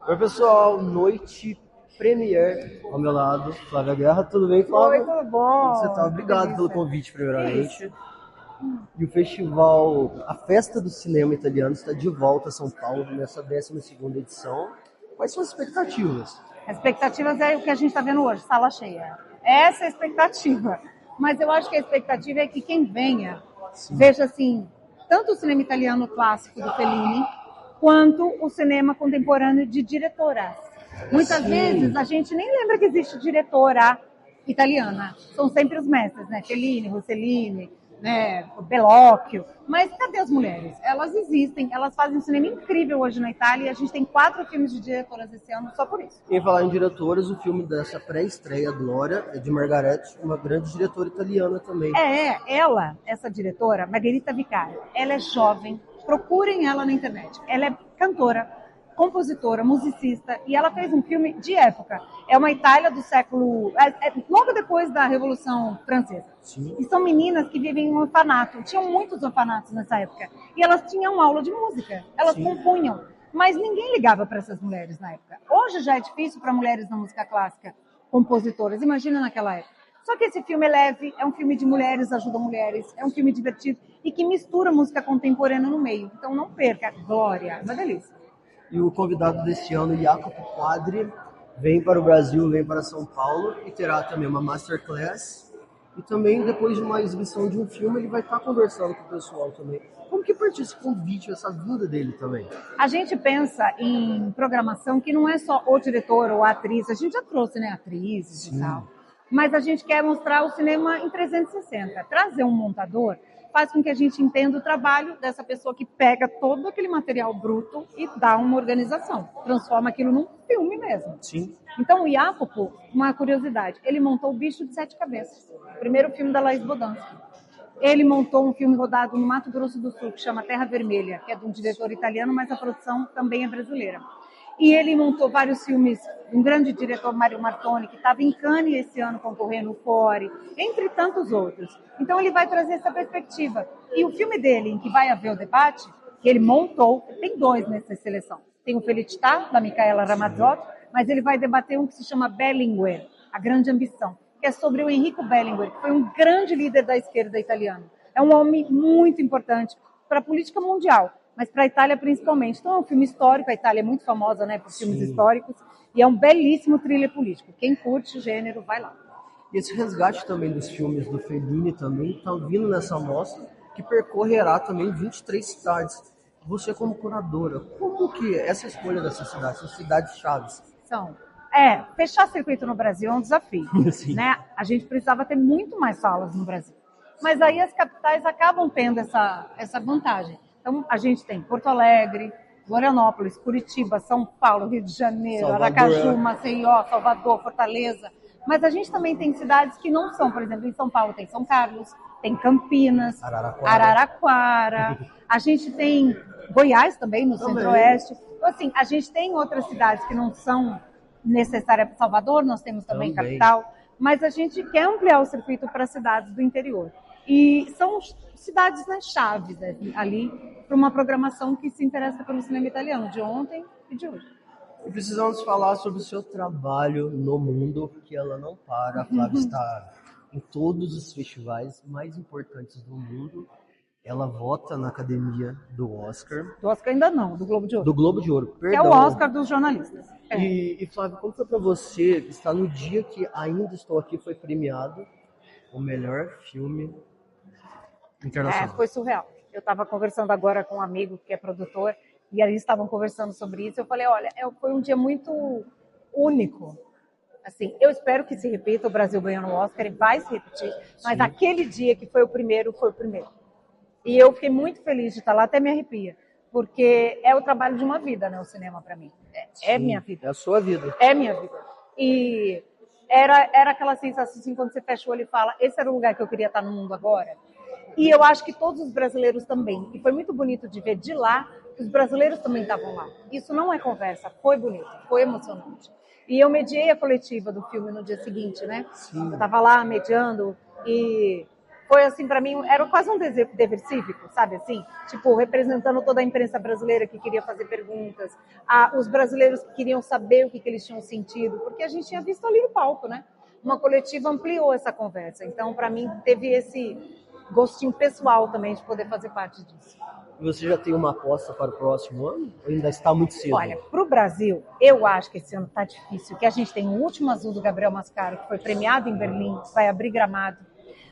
Oi, pessoal, noite Premiere ao meu lado, Flávia Guerra, tudo bem, Flávia? Oi, tudo bom? Você tá, obrigado pelo convite, primeiramente. E o festival, a Festa do Cinema Italiano está de volta a São Paulo nessa 12ª edição. Quais são as expectativas? As expectativas é o que a gente está vendo hoje, sala cheia. Essa é a expectativa. Mas eu acho que a expectativa é que quem venha veja, assim, tanto o cinema italiano clássico do Fellini, quanto o cinema contemporâneo de diretoras. Muitas vezes a gente nem lembra que existe diretora italiana. São sempre os mestres, né? Fellini, Rossellini, né? Bellocchio. Mas cadê as mulheres? Elas existem, elas fazem um cinema incrível hoje na Itália e a gente tem 4 filmes de diretoras esse ano só por isso. Em falar em diretoras, o filme dessa pré-estreia, Glória, é de Margarete, uma grande diretora italiana também. Ela, essa diretora, Margherita Vicari, ela é jovem, procurem ela na internet. Ela é cantora, compositora, musicista, e ela fez um filme de época. É uma Itália do século... logo depois da Revolução Francesa. Sim. E são meninas que vivem em um orfanato. Tinham muitos orfanatos nessa época. E elas tinham aula de música. Elas compunham. Mas ninguém ligava para essas mulheres na época. Hoje já é difícil para mulheres na música clássica, compositoras. Imagina naquela época. Só que esse filme é leve, é um filme de mulheres, ajuda mulheres, é um filme divertido e que mistura música contemporânea no meio. Então não perca, Glória, é uma delícia. E o convidado desse ano, Jacopo Quadri, vem para o Brasil, vem para São Paulo e terá também uma masterclass. E também, depois de uma exibição de um filme, ele vai estar conversando com o pessoal também. Como que partiu esse convite, essa vinda dele também? A gente pensa em programação que não é só o diretor ou a atriz. A gente já trouxe, né, atrizes e tal. Mas a gente quer mostrar o cinema em 360. Trazer um montador faz com que a gente entenda o trabalho dessa pessoa que pega todo aquele material bruto e dá uma organização. Transforma aquilo num filme mesmo. Sim. Então o Jacopo, uma curiosidade, ele montou O Bicho de 7 Cabeças. O primeiro filme da Laís Bodansky. Ele montou um filme rodado no Mato Grosso do Sul, que chama Terra Vermelha, que é de um diretor italiano, mas a produção também é brasileira. E ele montou vários filmes, um grande diretor, Mario Martoni, que estava em Cannes esse ano concorrendo o Fore, entre tantos outros. Então ele vai trazer essa perspectiva. E o filme dele, em que vai haver o debate, que ele montou, tem 2 nessa seleção. Tem o Felicità, da Micaela Ramazzotti, mas ele vai debater um que se chama Berlinguer, A Grande Ambição, que é sobre o Enrico Berlinguer, que foi um grande líder da esquerda italiana. É um homem muito importante para a política mundial, mas para a Itália principalmente. Então é um filme histórico, a Itália é muito famosa, né, por filmes históricos, e é um belíssimo thriller político. Quem curte o gênero, vai lá. E esse resgate também dos filmes do Fellini também está vindo nessa mostra, que percorrerá também 23 cidades. Você como curadora, como que é essa escolha dessas cidades, essas cidades chaves? Fechar circuito no Brasil é um desafio, né? A gente precisava ter muito mais salas no Brasil. Mas aí as capitais acabam tendo essa vantagem. Então, a gente tem Porto Alegre, Florianópolis, Curitiba, São Paulo, Rio de Janeiro, Aracaju, Maceió, Salvador, Fortaleza. Mas a gente também tem cidades que não são, por exemplo, em São Paulo tem São Carlos, tem Campinas, Araraquara. A gente tem Goiás também, no Centro-Oeste. Então, assim, a gente tem outras cidades que não são necessárias para Salvador, nós temos também capital, mas a gente quer ampliar o circuito para cidades do interior. E são cidades, né, chaves ali para uma programação que se interessa pelo cinema italiano, de ontem e de hoje. E precisamos falar sobre o seu trabalho no mundo, porque ela não para. A Flávia está em todos os festivais mais importantes do mundo. Ela vota na academia do Oscar. Do Oscar ainda não, do Globo de Ouro. Do Globo de Ouro, perdão. Que é o Oscar dos jornalistas. E Flávia, como foi para você estar no dia que Ainda Estou Aqui foi premiado o melhor filme internacional? Foi surreal. Eu estava conversando agora com um amigo que é produtor, e eles estavam conversando sobre isso. Eu falei, olha, foi um dia muito único. Assim, eu espero que se repita, o Brasil ganhando o Oscar, e vai se repetir, mas aquele dia que foi o primeiro, foi o primeiro. E eu fiquei muito feliz de estar lá, até me arrepia, porque é o trabalho de uma vida, né, o cinema para mim. É minha vida. É a sua vida. É minha vida. E era aquela sensação assim, quando você fecha o olho e fala, esse era o lugar que eu queria estar no mundo agora. E eu acho que todos os brasileiros também. E foi muito bonito de ver de lá, que os brasileiros também estavam lá. Isso não é conversa, foi bonito, foi emocionante. E eu mediei a coletiva do filme no dia seguinte, né? Eu estava lá mediando e foi assim, para mim, era quase um dever cívico, sabe assim? Tipo, representando toda a imprensa brasileira que queria fazer perguntas, os brasileiros que queriam saber o que eles tinham sentido, porque a gente tinha visto ali no palco, né? Uma coletiva ampliou essa conversa. Então, para mim, teve esse gostinho pessoal também de poder fazer parte disso. E você já tem uma aposta para o próximo ano? Ou ainda está muito cedo? Olha, para o Brasil, eu acho que esse ano está difícil, que a gente tem o Último Azul do Gabriel Mascaro, que foi premiado em Berlim, vai abrir Gramado,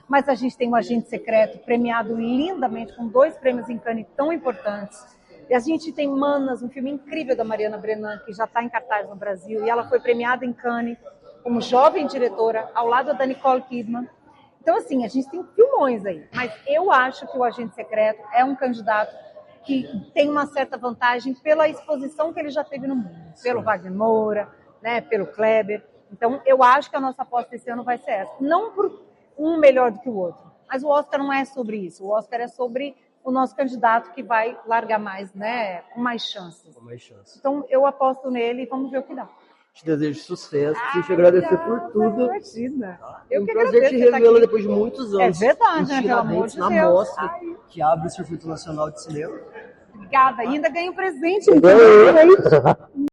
mas a gente tem um Agente Secreto premiado lindamente, com 2 prêmios em Cannes tão importantes. E a gente tem Manas, um filme incrível da Mariana Brennan, que já está em cartaz no Brasil, e ela foi premiada em Cannes como jovem diretora, ao lado da Nicole Kidman. Então, assim, a gente tem filmões aí, mas eu acho que o Agente Secreto é um candidato que tem uma certa vantagem pela exposição que ele já teve no mundo, pelo Wagner Moura, né, pelo Kleber. Então, eu acho que a nossa aposta esse ano vai ser essa. Não por um melhor do que o outro, mas o Oscar não é sobre isso. O Oscar é sobre o nosso candidato que vai largar mais, né, com mais chances. Com mais chances. Então, eu aposto nele e vamos ver o que dá. Te desejo sucesso, te agradecer por tudo. Imagina. É um prazer te revê-la depois de muitos anos. É verdade, né? Pelo amor de na Deus. mostra que abre o Circuito Nacional de Cinema. Obrigada. E ainda ganhei um presente.